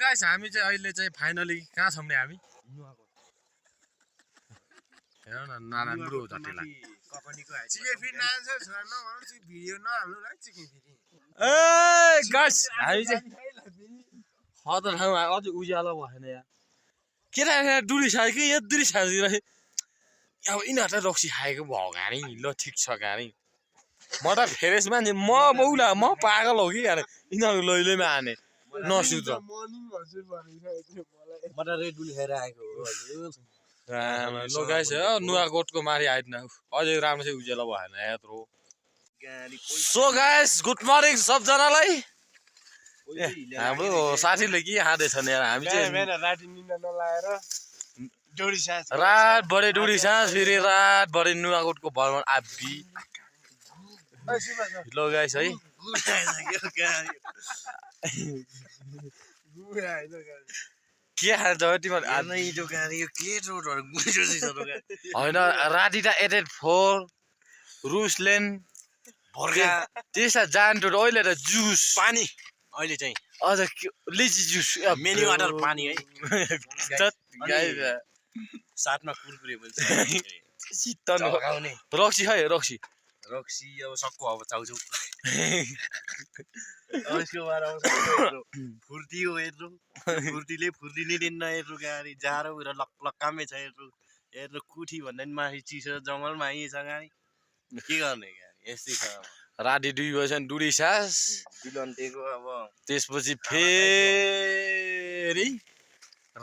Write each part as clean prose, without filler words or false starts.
guys हामी चाहिँ अहिले चाहिँ फाइनली कहाँ छौँ नि हामी हेर न नराम्रो जटिला ए गाइस हामी चाहिँ खतर ठाउँमा अझै उज्यालो भएन यार केटा डुरी साथी कि यत्रो साथी रहे अब यिनीहरूलाई रक्सी खाएको भयो गाडी ल ठिक छ गाडी म त फेरेस मान्छे म बौला म पागल हो कि गाडी यिनीहरू लैलैमा आने नसुत म त रेड बुल खाएर आएको हो हजुर लो गाइस नुवाकोटको माथि आइदिनु अझै राम्रो चाहिँ उज्यालो भएन यत्रो सो गाइस गुड मर्निङ सबजनालाई हाम्रो साथीले के खाँदैछ नि हामी चाहिँ रातभरि डुडी सास फेरि रातभरि नुवाकोटको भ्रमण आबी लो गाइस है के खान्छ होइन राति त 884 रुसलेन त्यसमा जान्टो अहिले त जुस पानी अहिले चाहिँ अझ लिची जुस मेनी वाटर पानी है गाइस साथमा कुरकुरे पनि शीतल रक्सी है रक्सी रक्सी अब सक्को अब चाउचाउ यसको बार आउँछ फुर्ती हो यत्रो फुर्तीले फुर्ती नै दिन्न यत्रो गाडी जाडो र लक्कामै छ यत्रो यत्रो कुठी भन्दा नि माथि चिसो जङ्गलमा आइएछ गाडी के गर्ने गाडी यस्तै छ राति 2 बजे डुडी सास दिलन्तेको अब त्यसपछि फेरि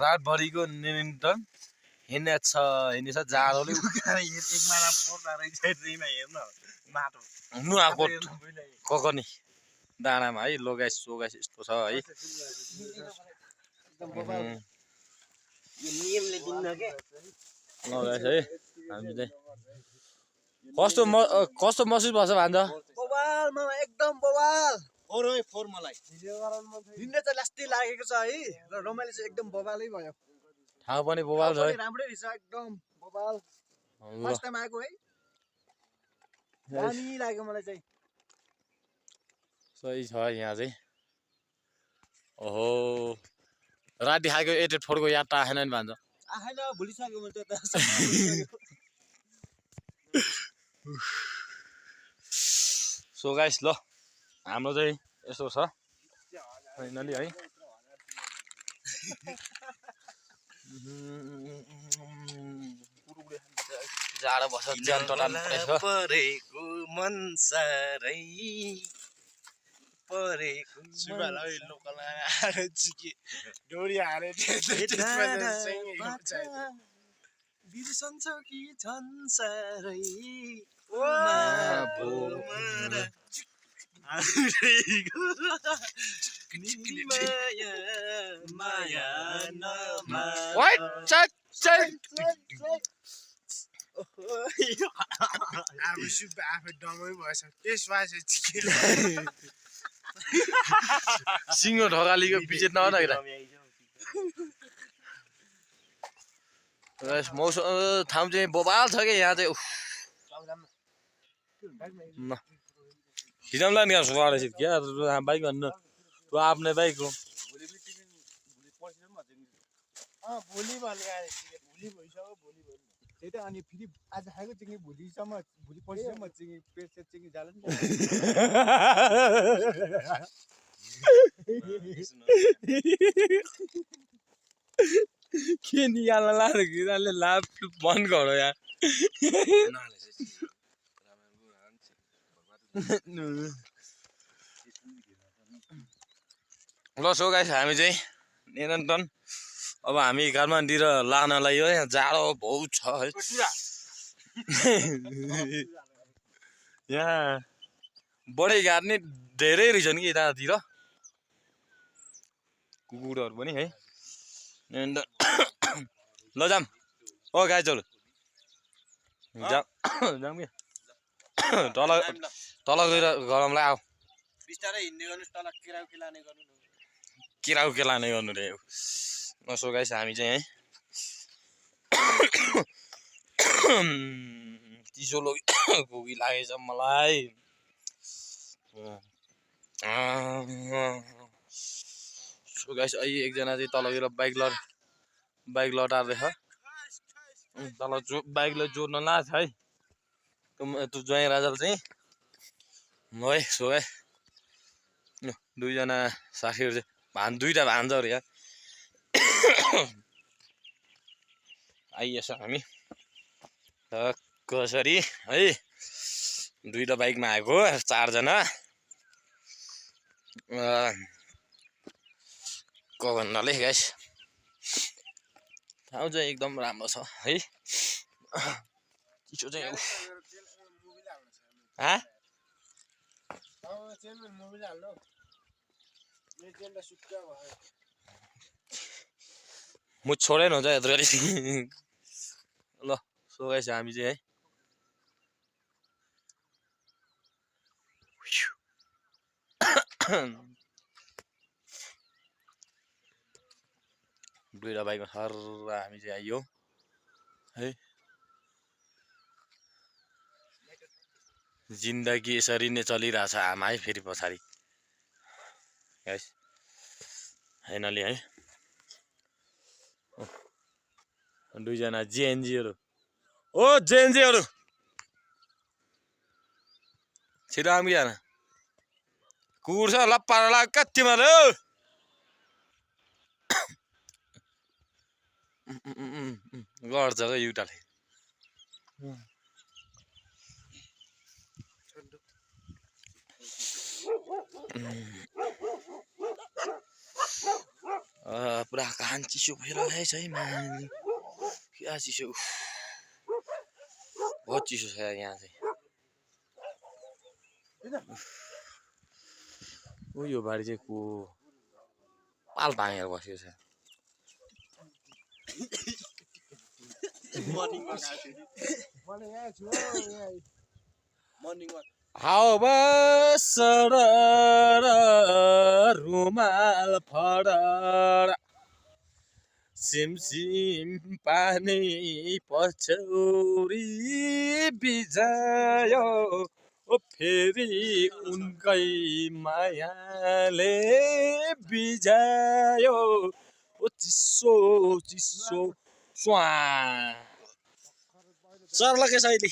रातभरिको निरन्तन हिँड्नेछ जाडोले एक महिना पर्दा रहेछ ट्रेनमा हेर्न माटो नुवाकोट ककनी डाँडामा है लोगाइस सोगाइस यस्तो छ है नियमले दिन्न के लोगाइस है हामी चाहिँ कस्तो महसुस भन्छ भन्छ बवाल मामा एकदम बवाल फोर मलाई दिनले चाहिँ लास्टै लागेको छ है र रमाइलो चाहिँ एकदम बवालै भयो ठाउँ पनि बवाल छ है राम्रै रहेछ एकदम बवाल फर्स्ट टाइम आएको है दामी लाग्यो मलाई चाहिँ सही छ यहाँ चाहिँ ओहो राति खाएको 884 को याद त आएन नि भन्छ आएन भुलिसक्यो मैले त सो गाइस ल हाम्रो चाहिँ यसो छ फाइनली है जाडो बस्छ ज्यान टटान परेको मन सारै परेको सुबालाई लोकल आएर चिके डोरी हारे बिर्सन्छ कि झन् सारै माया अब सुब्बा आफै डमै भएछ त्यसपछि चिके सिङ्गो ढकालीको बिचेत नहोला मौसम ठाउँ चाहिँ बबाल छ कि यहाँ चाहिँ हिँड्ला नि सुहाएर क्या बाइक भन्नु तँ आफ्नै बाइक हो भोलि भने भोलि भइसक्यो भोलि भयो त्यही त अनि फेरि आज खाएको चिङ्गी भोलिसम्म भोलि पर्सिसम्म चिङ्गी पेट चिङ्गी जाला नि के निकाल्न लाएर किराले लाभ बन्द गरो यार ल सो गाइस हामी चाहिँ निरन्तन अब हामी काठमाडौँतिर लाग्नलाई हो यहाँ जाडो बहुत छ है यहाँ बढी गाड्ने धेरै रहेछन् कि यतातिर कुकुरहरू पनि है ल जाम ओ गाई चल जाम कि तल गएर गरमलाई आऊ बिस्तारै हिँड्ने गर्नुहोस् तल केराउ केलाने गर्नु किराउ के लाने गर्नु रे नसो गाइस हामी चाहिँ है चिसो खोकी लागेछ मलाई सो गाइस अहिले एकजना चाहिँ तलतिर बाइक लटार्दैछ तल बाइकलाई जोड्न लाछ है त्यो ज्वाइँ राजाले चाहिँ ल है सो है दुईजना साथीहरू चाहिँ दुईटा भान्जा अरे यहाँ आइएछ हामी कसरी है दुईटा बाइकमा आएको 4 जना को भन्नाले गाइस ठाउँ चाहिँ एकदम राम्रो छ है चिसो चाहिँ म छोडै नहुन्छ यत्रो ल सो गाइस हामी चाहिँ है दुईटा बाइकमा सर हामी चाहिँ आइयो है जिन्दगी यसरी नै चलिरहेछ आमा है फेरि पछाडि गाइस फाइनली है दुईजना जेएनजीहरू ओ जेएनजीहरू छिटो आमी जान कुर्छ लप्पा कति मारे गर्छ क्या युटाले पुरा कान चिसो भइरहेछ है मान्छे क्या चिसो बहुत चिसो छ यहाँ चाहिँ यो बारी चाहिँ को पाल तानेर बसेको छ हावा सरर रुमाल फडर सिमसिम पानी पछौरी बिजायो ओ फेरि उनकै मायाले बिजायो ओ चिसो चिसो स्वा सर्लके सैली